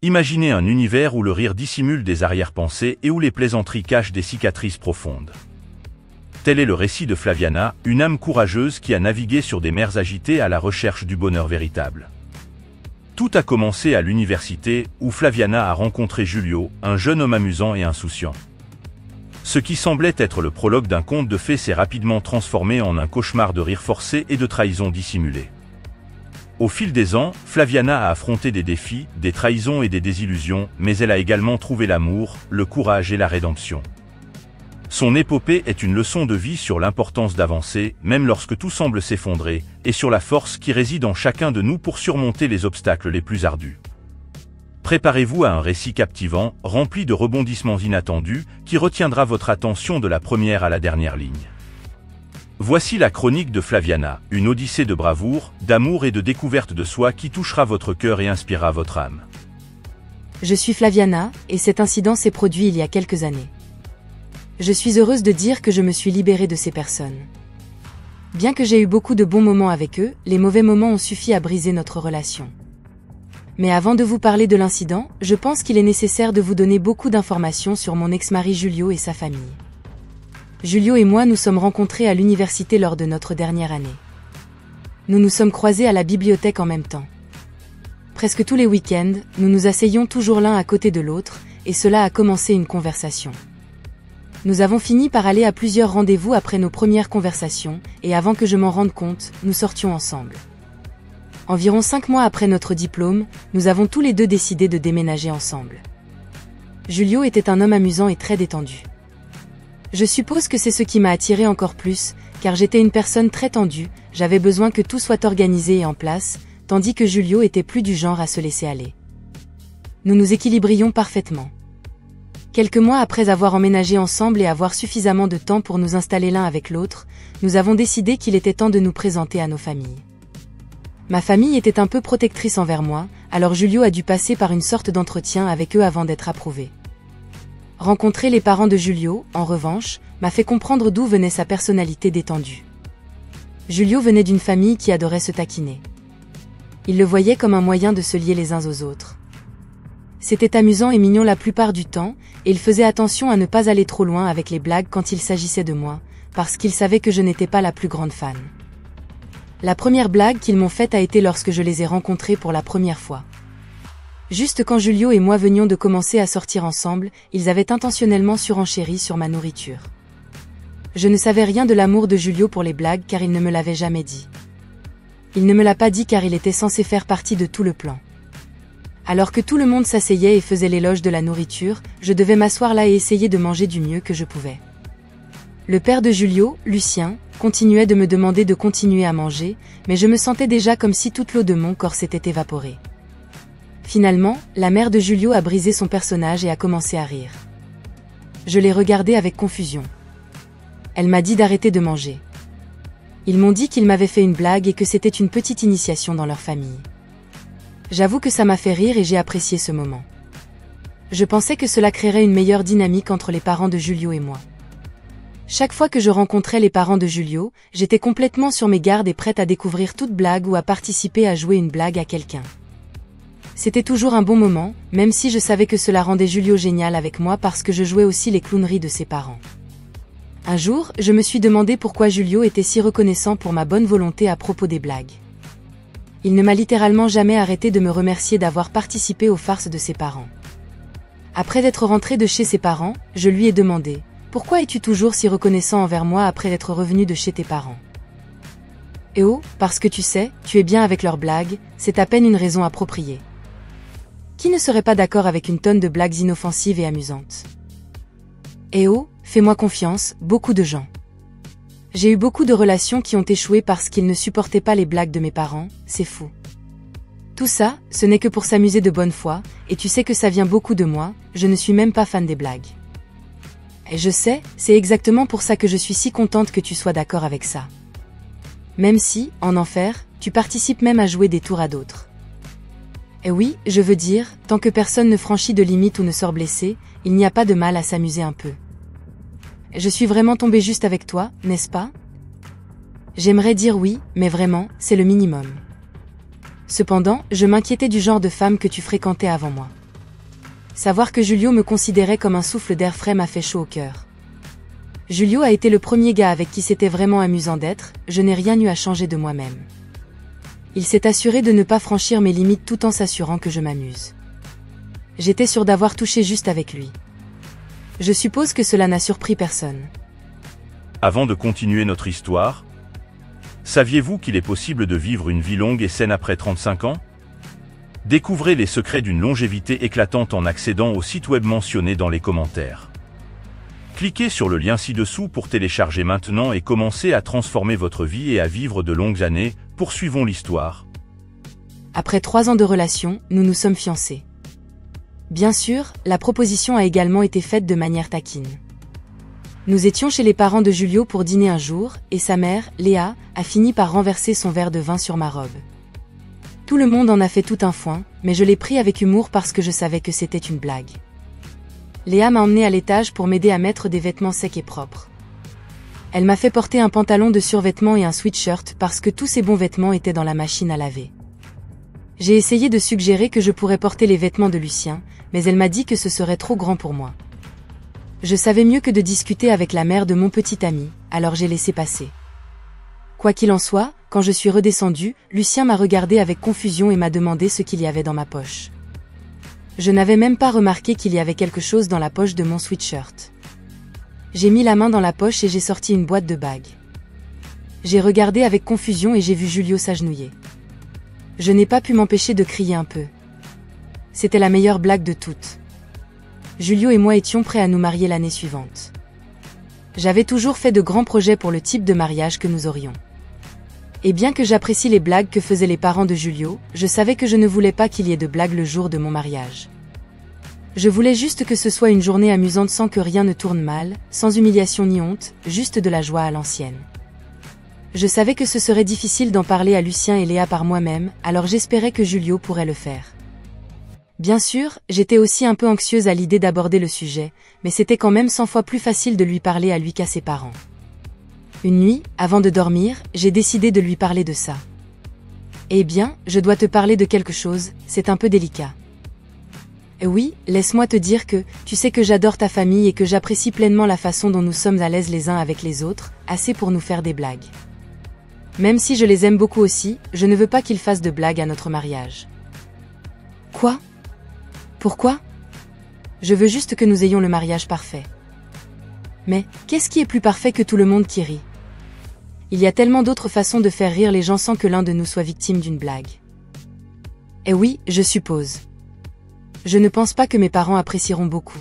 Imaginez un univers où le rire dissimule des arrière-pensées et où les plaisanteries cachent des cicatrices profondes. Tel est le récit de Flaviana, une âme courageuse qui a navigué sur des mers agitées à la recherche du bonheur véritable. Tout a commencé à l'université, où Flaviana a rencontré Giulio, un jeune homme amusant et insouciant. Ce qui semblait être le prologue d'un conte de fées s'est rapidement transformé en un cauchemar de rires forcés et de trahisons dissimulées. Au fil des ans, Flaviana a affronté des défis, des trahisons et des désillusions, mais elle a également trouvé l'amour, le courage et la rédemption. Son épopée est une leçon de vie sur l'importance d'avancer, même lorsque tout semble s'effondrer, et sur la force qui réside en chacun de nous pour surmonter les obstacles les plus ardus. Préparez-vous à un récit captivant, rempli de rebondissements inattendus, qui retiendra votre attention de la première à la dernière ligne. Voici la chronique de Flaviana, une odyssée de bravoure, d'amour et de découverte de soi qui touchera votre cœur et inspirera votre âme. Je suis Flaviana, et cet incident s'est produit il y a quelques années. Je suis heureuse de dire que je me suis libérée de ces personnes. Bien que j'ai eu beaucoup de bons moments avec eux, les mauvais moments ont suffi à briser notre relation. Mais avant de vous parler de l'incident, je pense qu'il est nécessaire de vous donner beaucoup d'informations sur mon ex-mari Giulio et sa famille. Giulio et moi nous sommes rencontrés à l'université lors de notre dernière année. Nous nous sommes croisés à la bibliothèque en même temps. Presque tous les week-ends, nous nous asseyions toujours l'un à côté de l'autre, et cela a commencé une conversation. Nous avons fini par aller à plusieurs rendez-vous après nos premières conversations, et avant que je m'en rende compte, nous sortions ensemble. Environ 5 mois après notre diplôme, nous avons tous les deux décidé de déménager ensemble. Giulio était un homme amusant et très détendu. Je suppose que c'est ce qui m'a attiré encore plus, car j'étais une personne très tendue, j'avais besoin que tout soit organisé et en place, tandis que Giulio était plus du genre à se laisser aller. Nous nous équilibrions parfaitement. Quelques mois après avoir emménagé ensemble et avoir suffisamment de temps pour nous installer l'un avec l'autre, nous avons décidé qu'il était temps de nous présenter à nos familles. Ma famille était un peu protectrice envers moi, alors Giulio a dû passer par une sorte d'entretien avec eux avant d'être approuvé. Rencontrer les parents de Giulio, en revanche, m'a fait comprendre d'où venait sa personnalité détendue. Giulio venait d'une famille qui adorait se taquiner. Il le voyait comme un moyen de se lier les uns aux autres. C'était amusant et mignon la plupart du temps, et il faisait attention à ne pas aller trop loin avec les blagues quand il s'agissait de moi, parce qu'il savait que je n'étais pas la plus grande fan. La première blague qu'ils m'ont faite a été lorsque je les ai rencontrés pour la première fois. Juste quand Giulio et moi venions de commencer à sortir ensemble, ils avaient intentionnellement surenchéri sur ma nourriture. Je ne savais rien de l'amour de Giulio pour les blagues car il ne me l'avait jamais dit. Il ne me l'a pas dit car il était censé faire partie de tout le plan. Alors que tout le monde s'asseyait et faisait l'éloge de la nourriture, je devais m'asseoir là et essayer de manger du mieux que je pouvais. Le père de Giulio, Lucien, continuait de me demander de continuer à manger, mais je me sentais déjà comme si toute l'eau de mon corps s'était évaporée. Finalement, la mère de Giulio a brisé son personnage et a commencé à rire. Je l'ai regardée avec confusion. Elle m'a dit d'arrêter de manger. Ils m'ont dit qu'ils m'avaient fait une blague et que c'était une petite initiation dans leur famille. J'avoue que ça m'a fait rire et j'ai apprécié ce moment. Je pensais que cela créerait une meilleure dynamique entre les parents de Giulio et moi. Chaque fois que je rencontrais les parents de Giulio, j'étais complètement sur mes gardes et prête à découvrir toute blague ou à participer à jouer une blague à quelqu'un. C'était toujours un bon moment, même si je savais que cela rendait Giulio génial avec moi parce que je jouais aussi les clowneries de ses parents. Un jour, je me suis demandé pourquoi Giulio était si reconnaissant pour ma bonne volonté à propos des blagues. Il ne m'a littéralement jamais arrêté de me remercier d'avoir participé aux farces de ses parents. Après être rentré de chez ses parents, je lui ai demandé « Pourquoi es-tu toujours si reconnaissant envers moi après être revenu de chez tes parents ?» « Eh oh, parce que tu sais, tu es bien avec leurs blagues, c'est à peine une raison appropriée. » Qui ne serait pas d'accord avec une tonne de blagues inoffensives et amusantes? Eh oh, fais-moi confiance, beaucoup de gens. J'ai eu beaucoup de relations qui ont échoué parce qu'ils ne supportaient pas les blagues de mes parents, c'est fou. Tout ça, ce n'est que pour s'amuser de bonne foi, et tu sais que ça vient beaucoup de moi, je ne suis même pas fan des blagues. Et je sais, c'est exactement pour ça que je suis si contente que tu sois d'accord avec ça. Même si, en enfer, tu participes même à jouer des tours à d'autres. Et oui, je veux dire, tant que personne ne franchit de limite ou ne sort blessé, il n'y a pas de mal à s'amuser un peu. Je suis vraiment tombée juste avec toi, n'est-ce pas? J'aimerais dire oui, mais vraiment, c'est le minimum. Cependant, je m'inquiétais du genre de femme que tu fréquentais avant moi. Savoir que Julio me considérait comme un souffle d'air frais m'a fait chaud au cœur. Julio a été le premier gars avec qui c'était vraiment amusant d'être, je n'ai rien eu à changer de moi-même. Il s'est assuré de ne pas franchir mes limites tout en s'assurant que je m'amuse. J'étais sûre d'avoir touché juste avec lui. Je suppose que cela n'a surpris personne. Avant de continuer notre histoire, saviez-vous qu'il est possible de vivre une vie longue et saine après 35 ans? Découvrez les secrets d'une longévité éclatante en accédant au site web mentionné dans les commentaires. Cliquez sur le lien ci-dessous pour télécharger maintenant et commencer à transformer votre vie et à vivre de longues années. Poursuivons l'histoire. Après 3 ans de relation, nous nous sommes fiancés. Bien sûr, la proposition a également été faite de manière taquine. Nous étions chez les parents de Julio pour dîner un jour, et sa mère, Léa, a fini par renverser son verre de vin sur ma robe. Tout le monde en a fait tout un foin, mais je l'ai pris avec humour parce que je savais que c'était une blague. Léa m'a emmené à l'étage pour m'aider à mettre des vêtements secs et propres. Elle m'a fait porter un pantalon de survêtement et un sweatshirt parce que tous ces bons vêtements étaient dans la machine à laver. J'ai essayé de suggérer que je pourrais porter les vêtements de Lucien, mais elle m'a dit que ce serait trop grand pour moi. Je savais mieux que de discuter avec la mère de mon petit ami, alors j'ai laissé passer. Quoi qu'il en soit, quand je suis redescendue, Lucien m'a regardé avec confusion et m'a demandé ce qu'il y avait dans ma poche. Je n'avais même pas remarqué qu'il y avait quelque chose dans la poche de mon sweatshirt. J'ai mis la main dans la poche et j'ai sorti une boîte de bagues. J'ai regardé avec confusion et j'ai vu Julio s'agenouiller. Je n'ai pas pu m'empêcher de crier un peu. C'était la meilleure blague de toutes. Julio et moi étions prêts à nous marier l'année suivante. J'avais toujours fait de grands projets pour le type de mariage que nous aurions. Et bien que j'apprécie les blagues que faisaient les parents de Julio, je savais que je ne voulais pas qu'il y ait de blagues le jour de mon mariage. Je voulais juste que ce soit une journée amusante sans que rien ne tourne mal, sans humiliation ni honte, juste de la joie à l'ancienne. Je savais que ce serait difficile d'en parler à Lucien et Léa par moi-même, alors j'espérais que Julio pourrait le faire. Bien sûr, j'étais aussi un peu anxieuse à l'idée d'aborder le sujet, mais c'était quand même 100 fois plus facile de lui parler à lui qu'à ses parents. Une nuit, avant de dormir, j'ai décidé de lui parler de ça. Eh bien, je dois te parler de quelque chose, c'est un peu délicat. Oui, laisse-moi te dire que, tu sais que j'adore ta famille et que j'apprécie pleinement la façon dont nous sommes à l'aise les uns avec les autres, assez pour nous faire des blagues. Même si je les aime beaucoup aussi, je ne veux pas qu'ils fassent de blagues à notre mariage. Quoi? Pourquoi? Je veux juste que nous ayons le mariage parfait. Mais, qu'est-ce qui est plus parfait que tout le monde qui rit? Il y a tellement d'autres façons de faire rire les gens sans que l'un de nous soit victime d'une blague. Eh oui, je suppose. Je ne pense pas que mes parents apprécieront beaucoup.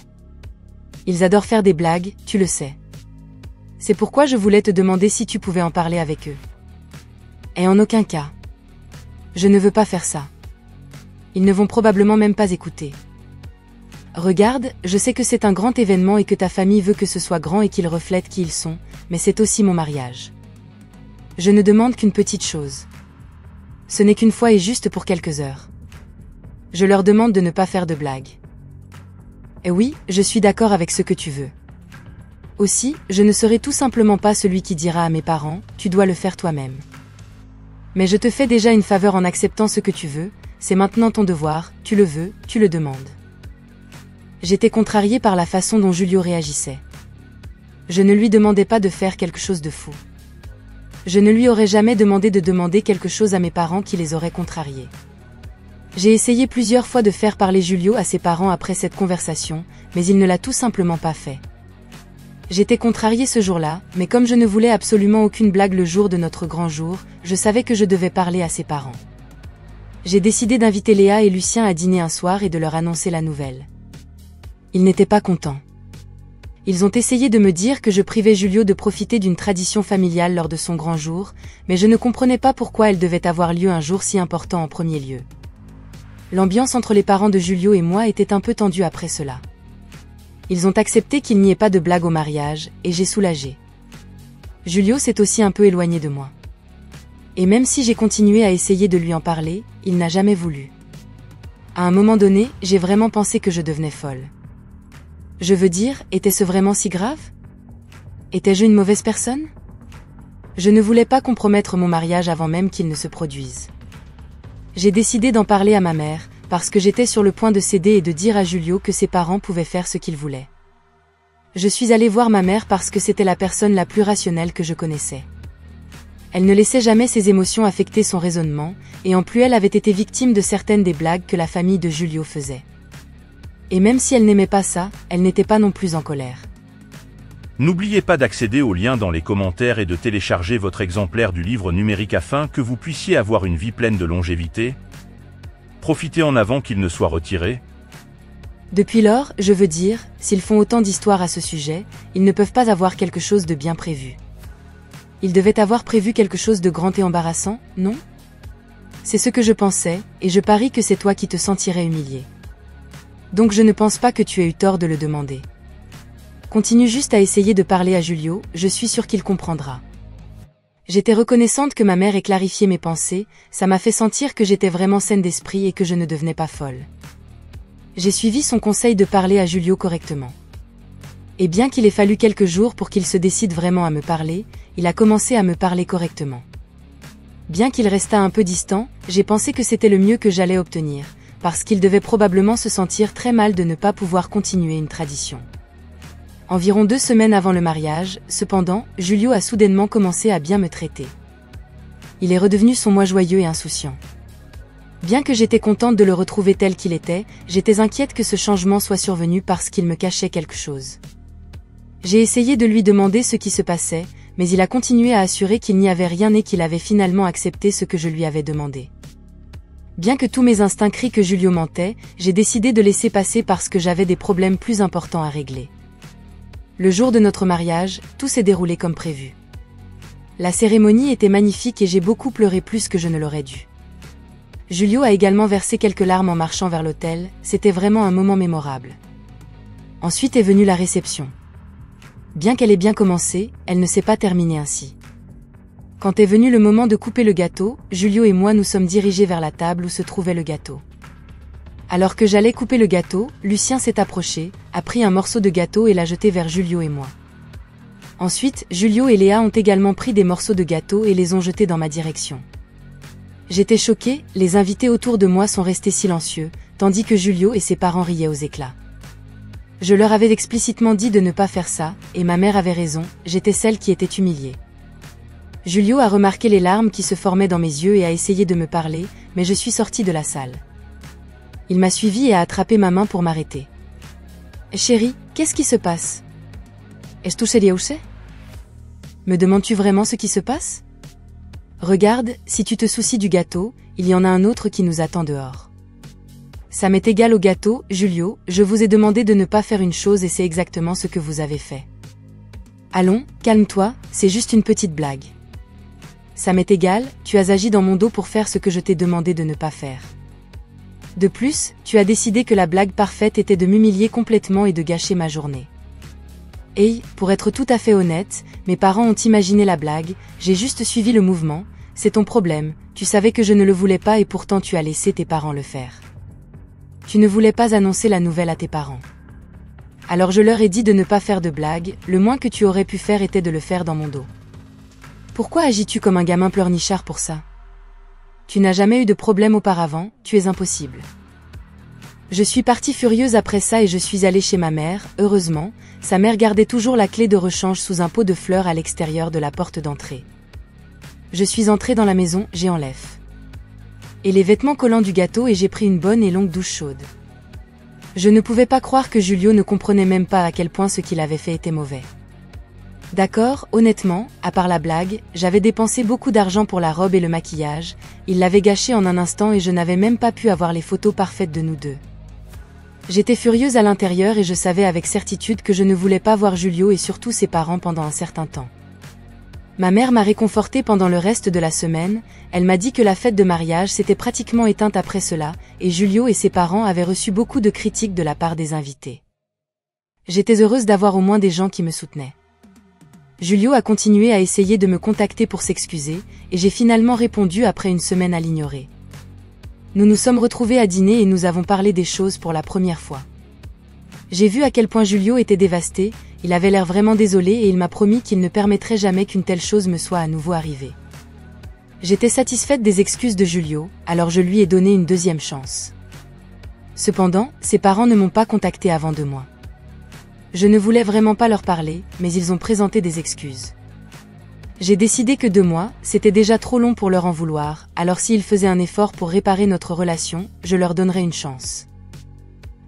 Ils adorent faire des blagues, tu le sais. C'est pourquoi je voulais te demander si tu pouvais en parler avec eux. Et en aucun cas. Je ne veux pas faire ça. Ils ne vont probablement même pas écouter. Regarde, je sais que c'est un grand événement et que ta famille veut que ce soit grand et qu'ils reflètent qui ils sont, mais c'est aussi mon mariage. Je ne demande qu'une petite chose. Ce n'est qu'une fois et juste pour quelques heures. Je leur demande de ne pas faire de blagues. Et oui, je suis d'accord avec ce que tu veux. Aussi, je ne serai tout simplement pas celui qui dira à mes parents, tu dois le faire toi-même. Mais je te fais déjà une faveur en acceptant ce que tu veux, c'est maintenant ton devoir, tu le veux, tu le demandes. J'étais contrariée par la façon dont Julio réagissait. Je ne lui demandais pas de faire quelque chose de fou. Je ne lui aurais jamais demandé de demander quelque chose à mes parents qui les aurait contrariés. J'ai essayé plusieurs fois de faire parler Julio à ses parents après cette conversation, mais il ne l'a tout simplement pas fait. J'étais contrariée ce jour-là, mais comme je ne voulais absolument aucune blague le jour de notre grand jour, je savais que je devais parler à ses parents. J'ai décidé d'inviter Léa et Lucien à dîner un soir et de leur annoncer la nouvelle. Ils n'étaient pas contents. Ils ont essayé de me dire que je privais Julio de profiter d'une tradition familiale lors de son grand jour, mais je ne comprenais pas pourquoi elle devait avoir lieu un jour si important en premier lieu. L'ambiance entre les parents de Julio et moi était un peu tendue après cela. Ils ont accepté qu'il n'y ait pas de blague au mariage, et j'ai soulagé. Julio s'est aussi un peu éloigné de moi. Et même si j'ai continué à essayer de lui en parler, il n'a jamais voulu. À un moment donné, j'ai vraiment pensé que je devenais folle. Je veux dire, était-ce vraiment si grave? Étais-je une mauvaise personne? Je ne voulais pas compromettre mon mariage avant même qu'il ne se produise. J'ai décidé d'en parler à ma mère, parce que j'étais sur le point de céder et de dire à Julio que ses parents pouvaient faire ce qu'ils voulaient. Je suis allée voir ma mère parce que c'était la personne la plus rationnelle que je connaissais. Elle ne laissait jamais ses émotions affecter son raisonnement, et en plus elle avait été victime de certaines des blagues que la famille de Julio faisait. Et même si elle n'aimait pas ça, elle n'était pas non plus en colère. N'oubliez pas d'accéder au lien dans les commentaires et de télécharger votre exemplaire du livre numérique afin que vous puissiez avoir une vie pleine de longévité. Profitez en avant qu'il ne soit retiré. Depuis lors, je veux dire, s'ils font autant d'histoires à ce sujet, ils ne peuvent pas avoir quelque chose de bien prévu. Ils devaient avoir prévu quelque chose de grand et embarrassant, non? C'est ce que je pensais, et je parie que c'est toi qui te sentirais humilié. Donc je ne pense pas que tu aies eu tort de le demander. Continue juste à essayer de parler à Julio, je suis sûre qu'il comprendra. J'étais reconnaissante que ma mère ait clarifié mes pensées, ça m'a fait sentir que j'étais vraiment saine d'esprit et que je ne devenais pas folle. J'ai suivi son conseil de parler à Julio correctement. Et bien qu'il ait fallu quelques jours pour qu'il se décide vraiment à me parler, il a commencé à me parler correctement. Bien qu'il restât un peu distant, j'ai pensé que c'était le mieux que j'allais obtenir, parce qu'il devait probablement se sentir très mal de ne pas pouvoir continuer une tradition. Environ 2 semaines avant le mariage, cependant, Julio a soudainement commencé à bien me traiter. Il est redevenu son moi joyeux et insouciant. Bien que j'étais contente de le retrouver tel qu'il était, j'étais inquiète que ce changement soit survenu parce qu'il me cachait quelque chose. J'ai essayé de lui demander ce qui se passait, mais il a continué à assurer qu'il n'y avait rien et qu'il avait finalement accepté ce que je lui avais demandé. Bien que tous mes instincts crient que Julio mentait, j'ai décidé de laisser passer parce que j'avais des problèmes plus importants à régler. Le jour de notre mariage, tout s'est déroulé comme prévu. La cérémonie était magnifique et j'ai beaucoup pleuré plus que je ne l'aurais dû. Julio a également versé quelques larmes en marchant vers l'autel, c'était vraiment un moment mémorable. Ensuite est venue la réception. Bien qu'elle ait bien commencé, elle ne s'est pas terminée ainsi. Quand est venu le moment de couper le gâteau, Julio et moi nous sommes dirigés vers la table où se trouvait le gâteau. Alors que j'allais couper le gâteau, Lucien s'est approché, a pris un morceau de gâteau et l'a jeté vers Julio et moi. Ensuite, Julio et Léa ont également pris des morceaux de gâteau et les ont jetés dans ma direction. J'étais choquée, les invités autour de moi sont restés silencieux, tandis que Julio et ses parents riaient aux éclats. Je leur avais explicitement dit de ne pas faire ça, et ma mère avait raison, j'étais celle qui était humiliée. Julio a remarqué les larmes qui se formaient dans mes yeux et a essayé de me parler, mais je suis sortie de la salle. Il m'a suivie et a attrapé ma main pour m'arrêter. « Chérie, qu'est-ce qui se passe ? Est-ce tout sérieux ? Me demandes-tu vraiment ce qui se passe ? Regarde, si tu te soucies du gâteau, il y en a un autre qui nous attend dehors. » Ça m'est égal au gâteau, Julio, je vous ai demandé de ne pas faire une chose et c'est exactement ce que vous avez fait. Allons, calme-toi, c'est juste une petite blague. Ça m'est égal, tu as agi dans mon dos pour faire ce que je t'ai demandé de ne pas faire. De plus, tu as décidé que la blague parfaite était de m'humilier complètement et de gâcher ma journée. Et, pour être tout à fait honnête, mes parents ont imaginé la blague, j'ai juste suivi le mouvement, c'est ton problème, tu savais que je ne le voulais pas et pourtant tu as laissé tes parents le faire. Tu ne voulais pas annoncer la nouvelle à tes parents. Alors je leur ai dit de ne pas faire de blagues, le moins que tu aurais pu faire était de le faire dans mon dos. Pourquoi agis-tu comme un gamin pleurnichard pour ça ? Tu n'as jamais eu de problème auparavant, tu es impossible. Je suis partie furieuse après ça et je suis allée chez ma mère, heureusement, sa mère gardait toujours la clé de rechange sous un pot de fleurs à l'extérieur de la porte d'entrée. Je suis entrée dans la maison, j'ai enlevé et les vêtements collants du gâteau et j'ai pris une bonne et longue douche chaude. Je ne pouvais pas croire que Julio ne comprenait même pas à quel point ce qu'il avait fait était mauvais. D'accord, honnêtement, à part la blague, j'avais dépensé beaucoup d'argent pour la robe et le maquillage, il l'avait gâché en un instant et je n'avais même pas pu avoir les photos parfaites de nous deux. J'étais furieuse à l'intérieur et je savais avec certitude que je ne voulais pas voir Julio et surtout ses parents pendant un certain temps. Ma mère m'a réconfortée pendant le reste de la semaine, elle m'a dit que la fête de mariage s'était pratiquement éteinte après cela, et Julio et ses parents avaient reçu beaucoup de critiques de la part des invités. J'étais heureuse d'avoir au moins des gens qui me soutenaient. Julio a continué à essayer de me contacter pour s'excuser, et j'ai finalement répondu après une semaine à l'ignorer. Nous nous sommes retrouvés à dîner et nous avons parlé des choses pour la première fois. J'ai vu à quel point Julio était dévasté, il avait l'air vraiment désolé et il m'a promis qu'il ne permettrait jamais qu'une telle chose me soit à nouveau arrivée. J'étais satisfaite des excuses de Julio, alors je lui ai donné une deuxième chance. Cependant, ses parents ne m'ont pas contacté avant 2 mois. Je ne voulais vraiment pas leur parler, mais ils ont présenté des excuses. J'ai décidé que 2 mois, c'était déjà trop long pour leur en vouloir, alors s'ils faisaient un effort pour réparer notre relation, je leur donnerais une chance.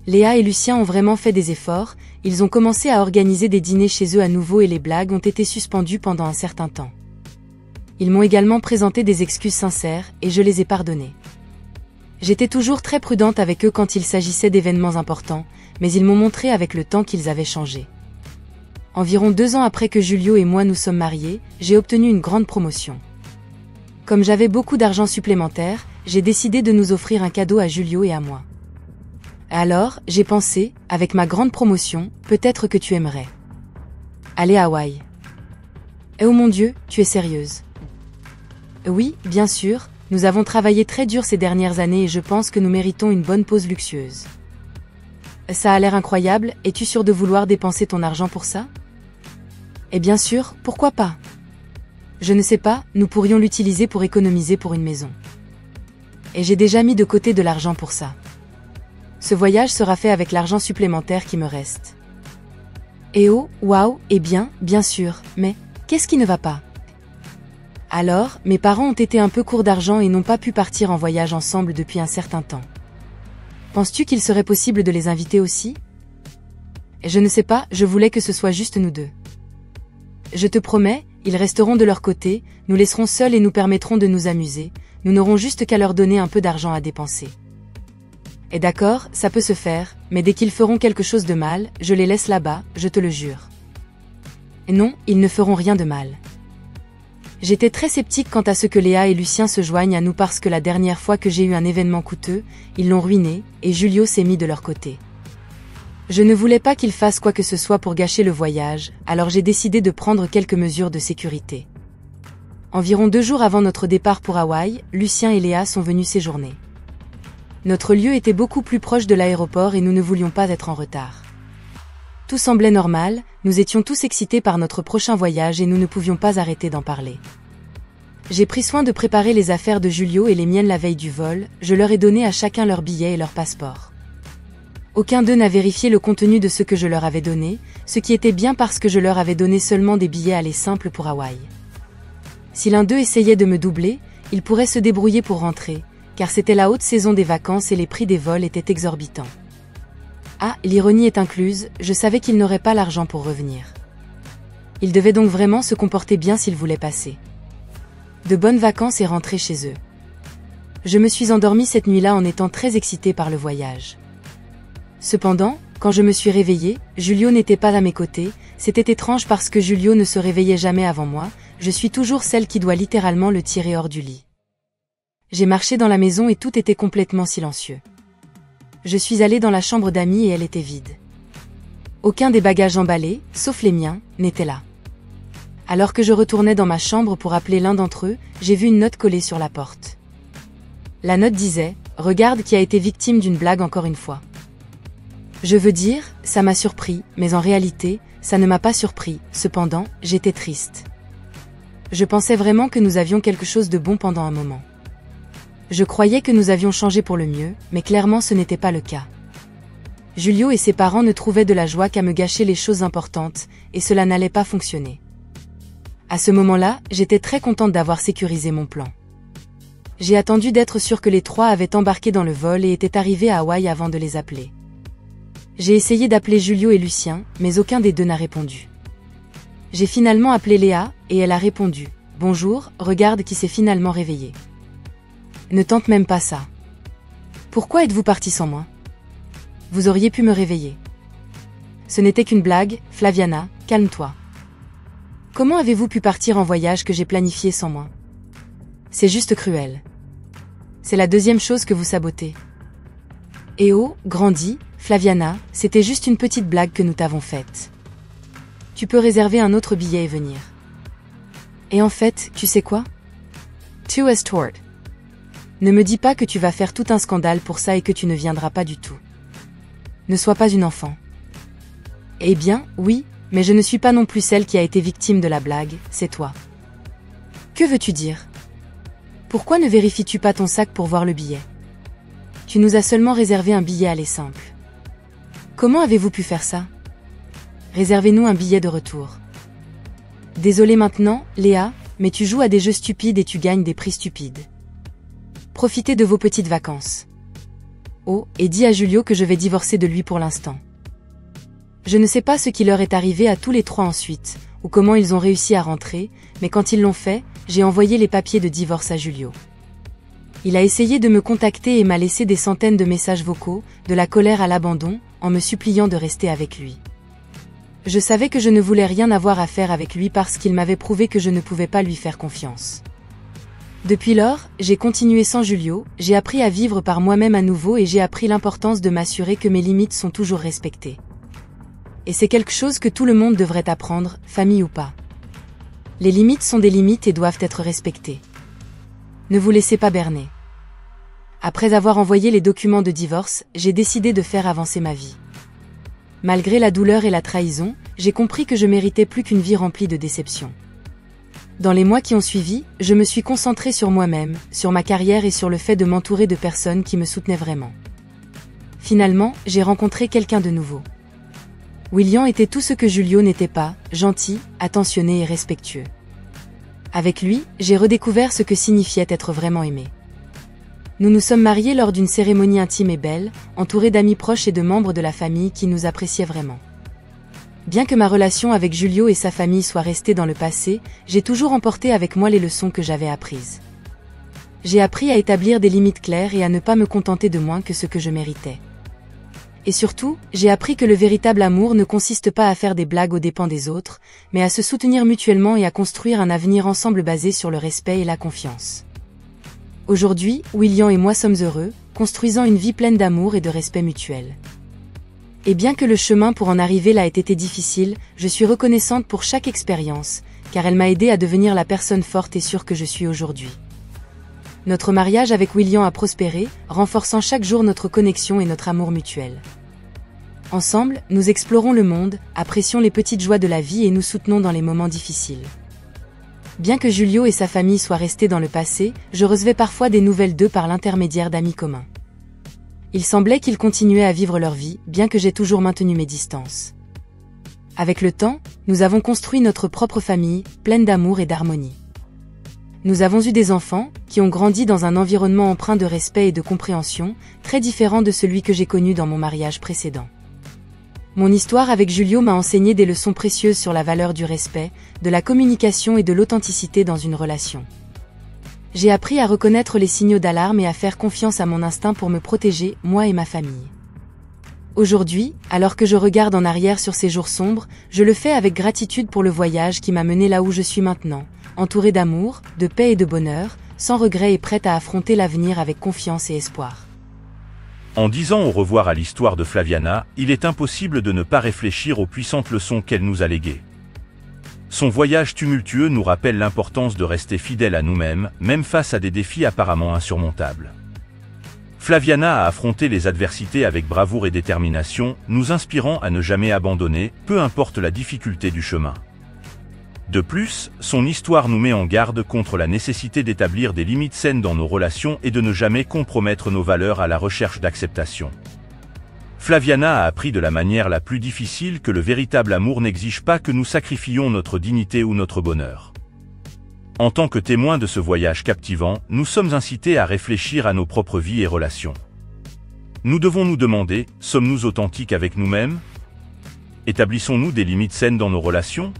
Léa et Lucien ont vraiment fait des efforts, ils ont commencé à organiser des dîners chez eux à nouveau et les blagues ont été suspendues pendant un certain temps. Ils m'ont également présenté des excuses sincères, et je les ai pardonnées. J'étais toujours très prudente avec eux quand il s'agissait d'événements importants, mais ils m'ont montré avec le temps qu'ils avaient changé. Environ 2 ans après que Julio et moi nous sommes mariés, j'ai obtenu une grande promotion. Comme j'avais beaucoup d'argent supplémentaire, j'ai décidé de nous offrir un cadeau à Julio et à moi. Alors, j'ai pensé, avec ma grande promotion, peut-être que tu aimerais aller à Hawaï. Oh mon Dieu, tu es sérieuse? Oui, bien sûr, nous avons travaillé très dur ces dernières années et je pense que nous méritons une bonne pause luxueuse. Ça a l'air incroyable, es-tu sûre de vouloir dépenser ton argent pour ça? Et bien sûr, pourquoi pas? Je ne sais pas, nous pourrions l'utiliser pour économiser pour une maison. Et j'ai déjà mis de côté de l'argent pour ça. Ce voyage sera fait avec l'argent supplémentaire qui me reste. Et oh, waouh, eh bien sûr, mais qu'est-ce qui ne va pas? Alors, mes parents ont été un peu courts d'argent et n'ont pas pu partir en voyage ensemble depuis un certain temps. Penses-tu qu'il serait possible de les inviter aussi? Je ne sais pas, je voulais que ce soit juste nous deux. Je te promets, ils resteront de leur côté, nous laisserons seuls et nous permettront de nous amuser, nous n'aurons juste qu'à leur donner un peu d'argent à dépenser. Et d'accord, ça peut se faire, mais dès qu'ils feront quelque chose de mal, je les laisse là-bas, je te le jure. Non, ils ne feront rien de mal. J'étais très sceptique quant à ce que Léa et Lucien se joignent à nous parce que la dernière fois que j'ai eu un événement coûteux, ils l'ont ruiné, et Julio s'est mis de leur côté. Je ne voulais pas qu'ils fassent quoi que ce soit pour gâcher le voyage, alors j'ai décidé de prendre quelques mesures de sécurité. Environ 2 jours avant notre départ pour Hawaï, Lucien et Léa sont venus séjourner. Notre lieu était beaucoup plus proche de l'aéroport et nous ne voulions pas être en retard. Tout semblait normal, nous étions tous excités par notre prochain voyage et nous ne pouvions pas arrêter d'en parler. J'ai pris soin de préparer les affaires de Julio et les miennes la veille du vol, je leur ai donné à chacun leur billet et leur passeport. Aucun d'eux n'a vérifié le contenu de ce que je leur avais donné, ce qui était bien parce que je leur avais donné seulement des billets aller simples pour Hawaï. Si l'un d'eux essayait de me doubler, il pourrait se débrouiller pour rentrer, car c'était la haute saison des vacances et les prix des vols étaient exorbitants. Ah, l'ironie est incluse, je savais qu'ils n'auraient pas l'argent pour revenir. Ils devaient donc vraiment se comporter bien s'ils voulaient passer de bonnes vacances et rentrer chez eux. Je me suis endormie cette nuit-là en étant très excitée par le voyage. Cependant, quand je me suis réveillée, Julio n'était pas à mes côtés, c'était étrange parce que Julio ne se réveillait jamais avant moi, je suis toujours celle qui doit littéralement le tirer hors du lit. J'ai marché dans la maison et tout était complètement silencieux. Je suis allée dans la chambre d'amis et elle était vide. Aucun des bagages emballés, sauf les miens, n'était là. Alors que je retournais dans ma chambre pour appeler l'un d'entre eux, j'ai vu une note collée sur la porte. La note disait « Regarde qui a été victime d'une blague encore une fois ». Je veux dire, ça m'a surpris, mais en réalité, ça ne m'a pas surpris, cependant, j'étais triste. Je pensais vraiment que nous avions quelque chose de bon pendant un moment. Je croyais que nous avions changé pour le mieux, mais clairement ce n'était pas le cas. Julio et ses parents ne trouvaient de la joie qu'à me gâcher les choses importantes, et cela n'allait pas fonctionner. À ce moment-là, j'étais très contente d'avoir sécurisé mon plan. J'ai attendu d'être sûre que les 3 avaient embarqué dans le vol et étaient arrivés à Hawaï avant de les appeler. J'ai essayé d'appeler Julio et Lucien, mais aucun des deux n'a répondu. J'ai finalement appelé Léa, et elle a répondu « Bonjour, regarde qui s'est finalement réveillé. » Ne tente même pas ça. Pourquoi êtes-vous parti sans moi? Vous auriez pu me réveiller. Ce n'était qu'une blague, Flaviana, calme-toi. Comment avez-vous pu partir en voyage que j'ai planifié sans moi? C'est juste cruel. C'est la deuxième chose que vous sabotez. Eh oh, grandis, Flaviana, c'était juste une petite blague que nous t'avons faite. Tu peux réserver un autre billet et venir. Et en fait, tu sais quoi? Tu es tort. Ne me dis pas que tu vas faire tout un scandale pour ça et que tu ne viendras pas du tout. Ne sois pas une enfant. Eh bien, oui, mais je ne suis pas non plus celle qui a été victime de la blague, c'est toi. Que veux-tu dire? Pourquoi ne vérifies-tu pas ton sac pour voir le billet? tu nous as seulement réservé un billet aller simple. Comment avez-vous pu faire ça? Réservez-nous un billet de retour. Désolé maintenant, Léa, mais tu joues à des jeux stupides et tu gagnes des prix stupides. Profitez de vos petites vacances. Oh, et dis à Julio que je vais divorcer de lui pour l'instant. Je ne sais pas ce qui leur est arrivé à tous les trois ensuite, ou comment ils ont réussi à rentrer, mais quand ils l'ont fait, j'ai envoyé les papiers de divorce à Julio. Il a essayé de me contacter et m'a laissé des centaines de messages vocaux, de la colère à l'abandon, en me suppliant de rester avec lui. Je savais que je ne voulais rien avoir à faire avec lui parce qu'il m'avait prouvé que je ne pouvais pas lui faire confiance. Depuis lors, j'ai continué sans Julio, j'ai appris à vivre par moi-même à nouveau et j'ai appris l'importance de m'assurer que mes limites sont toujours respectées. Et c'est quelque chose que tout le monde devrait apprendre, famille ou pas. Les limites sont des limites et doivent être respectées. Ne vous laissez pas berner. Après avoir envoyé les documents de divorce, j'ai décidé de faire avancer ma vie. Malgré la douleur et la trahison, j'ai compris que je méritais plus qu'une vie remplie de déceptions. Dans les mois qui ont suivi, je me suis concentrée sur moi-même, sur ma carrière et sur le fait de m'entourer de personnes qui me soutenaient vraiment. Finalement, j'ai rencontré quelqu'un de nouveau. William était tout ce que Julio n'était pas, gentil, attentionné et respectueux. Avec lui, j'ai redécouvert ce que signifiait être vraiment aimé. Nous nous sommes mariés lors d'une cérémonie intime et belle, entourés d'amis proches et de membres de la famille qui nous appréciaient vraiment. Bien que ma relation avec Julio et sa famille soit restée dans le passé, j'ai toujours emporté avec moi les leçons que j'avais apprises. J'ai appris à établir des limites claires et à ne pas me contenter de moins que ce que je méritais. Et surtout, j'ai appris que le véritable amour ne consiste pas à faire des blagues aux dépens des autres, mais à se soutenir mutuellement et à construire un avenir ensemble basé sur le respect et la confiance. Aujourd'hui, William et moi sommes heureux, construisant une vie pleine d'amour et de respect mutuel. Et bien que le chemin pour en arriver là ait été difficile, je suis reconnaissante pour chaque expérience, car elle m'a aidée à devenir la personne forte et sûre que je suis aujourd'hui. Notre mariage avec William a prospéré, renforçant chaque jour notre connexion et notre amour mutuel. Ensemble, nous explorons le monde, apprécions les petites joies de la vie et nous soutenons dans les moments difficiles. Bien que Julio et sa famille soient restés dans le passé, je recevais parfois des nouvelles d'eux par l'intermédiaire d'amis communs. Il semblait qu'ils continuaient à vivre leur vie, bien que j'ai toujours maintenu mes distances. Avec le temps, nous avons construit notre propre famille, pleine d'amour et d'harmonie. Nous avons eu des enfants, qui ont grandi dans un environnement empreint de respect et de compréhension, très différent de celui que j'ai connu dans mon mariage précédent. Mon histoire avec Julio m'a enseigné des leçons précieuses sur la valeur du respect, de la communication et de l'authenticité dans une relation. J'ai appris à reconnaître les signaux d'alarme et à faire confiance à mon instinct pour me protéger, moi et ma famille. Aujourd'hui, alors que je regarde en arrière sur ces jours sombres, je le fais avec gratitude pour le voyage qui m'a mené là où je suis maintenant, entourée d'amour, de paix et de bonheur, sans regret et prête à affronter l'avenir avec confiance et espoir. En disant au revoir à l'histoire de Flaviana, il est impossible de ne pas réfléchir aux puissantes leçons qu'elle nous a léguées. Son voyage tumultueux nous rappelle l'importance de rester fidèle à nous-mêmes, même face à des défis apparemment insurmontables. Flaviana a affronté les adversités avec bravoure et détermination, nous inspirant à ne jamais abandonner, peu importe la difficulté du chemin. De plus, son histoire nous met en garde contre la nécessité d'établir des limites saines dans nos relations et de ne jamais compromettre nos valeurs à la recherche d'acceptation. Flaviana a appris de la manière la plus difficile que le véritable amour n'exige pas que nous sacrifions notre dignité ou notre bonheur. En tant que témoins de ce voyage captivant, nous sommes incités à réfléchir à nos propres vies et relations. Nous devons nous demander, sommes-nous authentiques avec nous-mêmes? Établissons-nous des limites saines dans nos relations?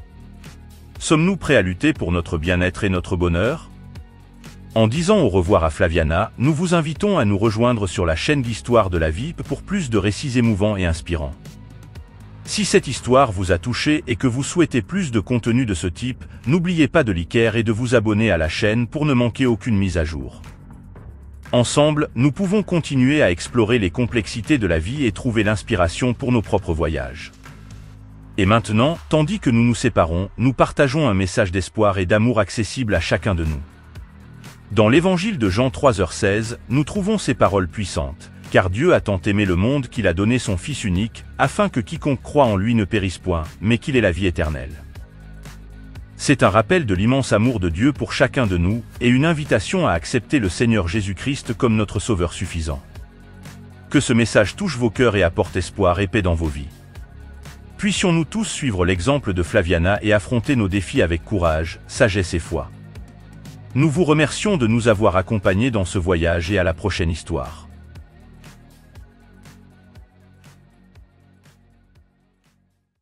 Sommes-nous prêts à lutter pour notre bien-être et notre bonheur? En disant au revoir à Flaviana, nous vous invitons à nous rejoindre sur la chaîne d'Histoire de la vie pour plus de récits émouvants et inspirants. Si cette histoire vous a touché et que vous souhaitez plus de contenu de ce type, n'oubliez pas de liker et de vous abonner à la chaîne pour ne manquer aucune mise à jour. Ensemble, nous pouvons continuer à explorer les complexités de la vie et trouver l'inspiration pour nos propres voyages. Et maintenant, tandis que nous nous séparons, nous partageons un message d'espoir et d'amour accessible à chacun de nous. Dans l'évangile de Jean 3h16, nous trouvons ces paroles puissantes. « Car Dieu a tant aimé le monde qu'il a donné son Fils unique, afin que quiconque croit en lui ne périsse point, mais qu'il ait la vie éternelle. » C'est un rappel de l'immense amour de Dieu pour chacun de nous, et une invitation à accepter le Seigneur Jésus-Christ comme notre Sauveur suffisant. Que ce message touche vos cœurs et apporte espoir et paix dans vos vies. Puissions-nous tous suivre l'exemple de Flaviana et affronter nos défis avec courage, sagesse et foi. Nous vous remercions de nous avoir accompagnés dans ce voyage et à la prochaine histoire.